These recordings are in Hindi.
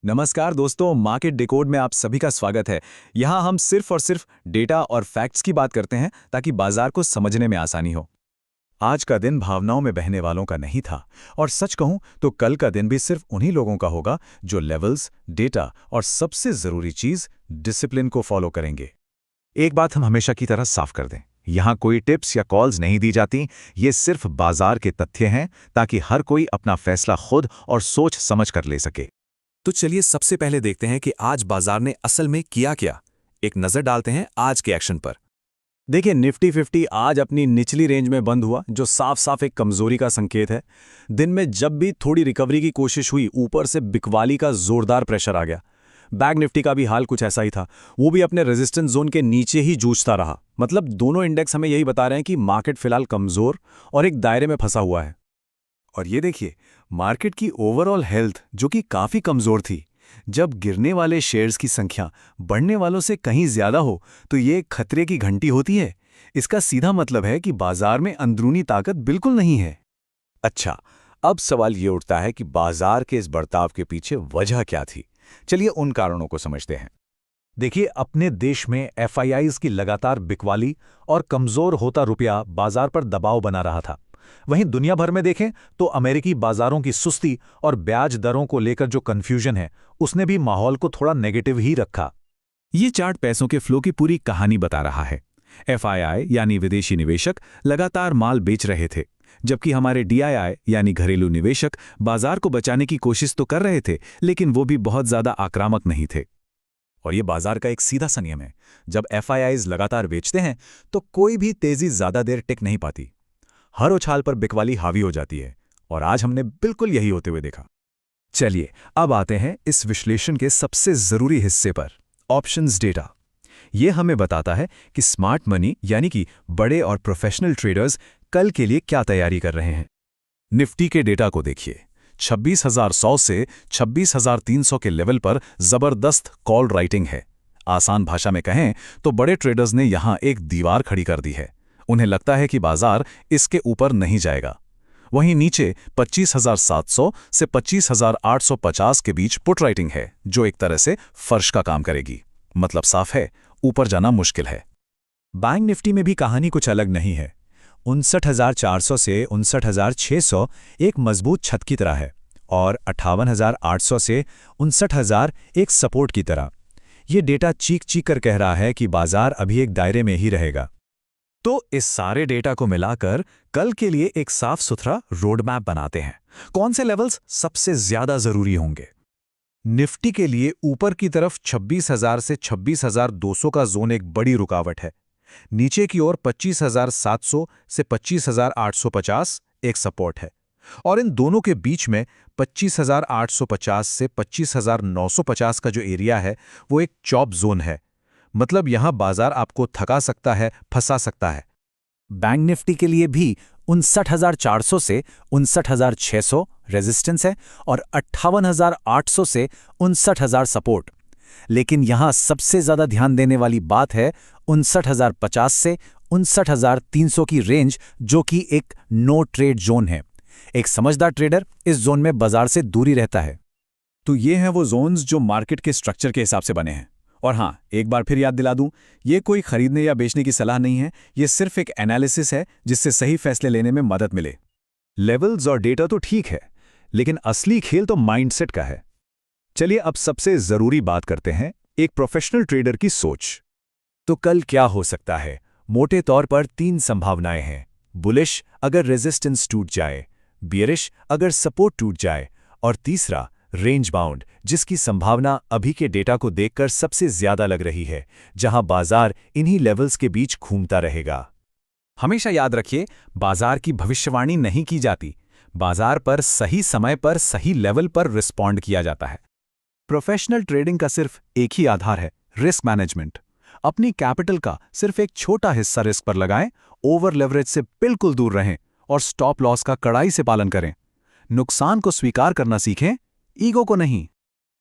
नमस्कार दोस्तों, मार्केट डिकोड में आप सभी का स्वागत है। यहाँ हम सिर्फ और सिर्फ डेटा और फैक्ट्स की बात करते हैं ताकि बाजार को समझने में आसानी हो। आज का दिन भावनाओं में बहने वालों का नहीं था, और सच कहूं तो कल का दिन भी सिर्फ उन्हीं लोगों का होगा जो लेवल्स, डेटा और सबसे जरूरी चीज डिसिप्लिन को फॉलो करेंगे। एक बात हम हमेशा की तरह साफ कर दें, यहाँ कोई टिप्स या कॉल्स नहीं दी जाती, ये सिर्फ बाजार के तथ्य हैं ताकि हर कोई अपना फैसला खुद और सोच समझ कर ले सके। तो चलिए सबसे पहले देखते हैं कि आज बाजार ने असल में किया क्या। एक नजर डालते हैं आज के एक्शन पर। देखिए, निफ्टी 50 आज अपनी निचली रेंज में बंद हुआ, जो साफ साफ एक कमजोरी का संकेत है। दिन में जब भी थोड़ी रिकवरी की कोशिश हुई, ऊपर से बिकवाली का जोरदार प्रेशर आ गया। बैंक निफ्टी का भी हाल कुछ ऐसा ही था, वो भी अपने रेजिस्टेंस जोन के नीचे ही जूझता रहा। मतलब दोनों इंडेक्स हमें यही बता रहे हैं कि मार्केट फिलहाल कमजोर और एक दायरे में फंसा हुआ है। और ये देखिए, मार्केट की ओवरऑल हेल्थ जो कि काफी कमजोर थी। जब गिरने वाले शेयर्स की संख्या बढ़ने वालों से कहीं ज्यादा हो तो ये खतरे की घंटी होती है। इसका सीधा मतलब है कि बाजार में अंदरूनी ताकत बिल्कुल नहीं है। अच्छा, अब सवाल ये उठता है कि बाजार के इस बर्ताव के पीछे वजह क्या थी। चलिए उन कारणों को समझते हैं। देखिए, अपने देश में एफआईआईज की लगातार बिकवाली और कमजोर होता रुपया बाजार पर दबाव बना रहा था। वहीं दुनिया भर में देखें तो अमेरिकी बाजारों की सुस्ती और ब्याज दरों को लेकर जो कंफ्यूजन है, उसने भी माहौल को थोड़ा नेगेटिव ही रखा। ये चार्ट पैसों के फ्लो की पूरी कहानी बता रहा है। एफआईआई यानी विदेशी निवेशक लगातार माल बेच रहे थे, जबकि हमारे डीआईआई यानी घरेलू निवेशक बाजार को बचाने की कोशिश तो कर रहे थे, लेकिन वो भी बहुत ज्यादा आक्रामक नहीं थे। और ये बाजार का एक सीधा सा नियम है, जब एफआईआईज लगातार बेचते हैं तो कोई भी तेजी ज्यादा देर टिक नहीं पाती। हर उछाल पर बिकवाली हावी हो जाती है, और आज हमने बिल्कुल यही होते हुए देखा। चलिए अब आते हैं इस विश्लेषण के सबसे जरूरी हिस्से पर, ऑप्शंस डेटा। यह हमें बताता है कि स्मार्ट मनी यानी कि बड़े और प्रोफेशनल ट्रेडर्स कल के लिए क्या तैयारी कर रहे हैं। निफ्टी के डेटा को देखिए, 26,100 से 26,300 के लेवल पर जबरदस्त कॉल राइटिंग है। आसान भाषा में कहें तो बड़े ट्रेडर्स ने यहां एक दीवार खड़ी कर दी है। उन्हें लगता है कि बाजार इसके ऊपर नहीं जाएगा। वहीं नीचे 25,700 से 25,850 के बीच पुट राइटिंग है, जो एक तरह से फर्श का काम करेगी। मतलब साफ है, ऊपर जाना मुश्किल है। बैंक निफ्टी में भी कहानी कुछ अलग नहीं है। 59,400 से 59,600 एक मजबूत छत की तरह है, और 58,800 से 59,000 एक सपोर्ट की तरह। ये डेटा चीख चीख कर कह रहा है कि बाजार अभी एक दायरे में ही रहेगा। तो इस सारे डेटा को मिलाकर कल के लिए एक साफ सुथरा रोड मैप बनाते हैं। कौन से लेवल्स सबसे ज्यादा जरूरी होंगे? निफ्टी के लिए ऊपर की तरफ 26,000 से 26,200 का जोन एक बड़ी रुकावट है। नीचे की ओर 25,700 से 25,850 एक सपोर्ट है, और इन दोनों के बीच में 25,850 से 25,950 का जो एरिया है, वो एक चॉप जोन है। मतलब यहां बाजार आपको थका सकता है, फंसा सकता है। बैंक निफ्टी के लिए भी 59,400 से 59,600 रेजिस्टेंस है, और 58,800 से 59,000 सपोर्ट। लेकिन यहां सबसे ज्यादा ध्यान देने वाली बात है 59,050 से 59,300 की रेंज, जो कि एक नो ट्रेड जोन है। एक समझदार ट्रेडर इस जोन में बाजार से दूरी रहता है। तो ये हैं वो जोन्स जो मार्केट के स्ट्रक्चर के हिसाब से बने हैं। और हां, एक बार फिर याद दिला दूं, ये कोई खरीदने या बेचने की सलाह नहीं है, ये सिर्फ एक एनालिसिस है जिससे सही फैसले लेने में मदद मिले। लेवल्स और डेटा तो ठीक है, लेकिन असली खेल तो माइंडसेट का है। चलिए अब सबसे जरूरी बात करते हैं, एक प्रोफेशनल ट्रेडर की सोच। तो कल क्या हो सकता है? मोटे तौर पर 3 संभावनाएं हैं। बुलिश अगर रेजिस्टेंस टूट जाए, बियरिश अगर सपोर्ट टूट जाए, और तीसरा रेंज बाउंड, जिसकी संभावना अभी के डेटा को देखकर सबसे ज्यादा लग रही है, जहां बाजार इन्हीं लेवल्स के बीच घूमता रहेगा। हमेशा याद रखिए, बाजार की भविष्यवाणी नहीं की जाती, बाजार पर सही समय पर सही लेवल पर रिस्पॉन्ड किया जाता है। प्रोफेशनल ट्रेडिंग का सिर्फ एक ही आधार है, रिस्क मैनेजमेंट। अपनी कैपिटल का सिर्फ एक छोटा हिस्सा रिस्क पर लगाएं, ओवर लेवरेज से बिल्कुल दूर रहें, और स्टॉप लॉस का कड़ाई से पालन करें। नुकसान को स्वीकार करना सीखें, ईगो को नहीं।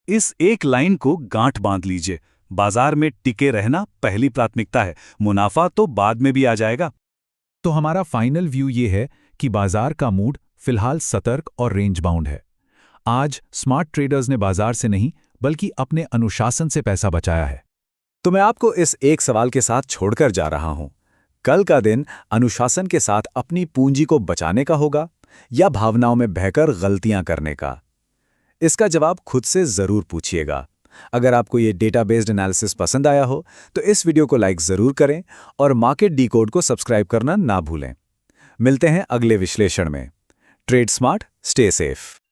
इस एक लाइन को गांठ बांध लीजिए, बाजार में टिके रहना पहली प्राथमिकता है, मुनाफा तो बाद में भी आ जाएगा। तो हमारा फाइनल व्यू ये है कि बाजार का मूड फिलहाल सतर्क और रेंज बाउंड है। आज स्मार्ट ट्रेडर्स ने बाजार से नहीं बल्कि अपने अनुशासन से पैसा बचाया है। तो मैं आपको इस एक सवाल के साथ छोड़कर जा रहा हूं। कल का दिन अनुशासन के साथ अपनी पूंजी को बचाने का होगा या भावनाओं में बहकर गलतियां करने का? इसका जवाब खुद से जरूर पूछिएगा। अगर आपको ये डेटा बेस्ड एनालिसिस पसंद आया हो तो इस वीडियो को लाइक जरूर करें और मार्केट डिकोड को सब्सक्राइब करना ना भूलें। मिलते हैं अगले विश्लेषण में। Trade smart, stay safe.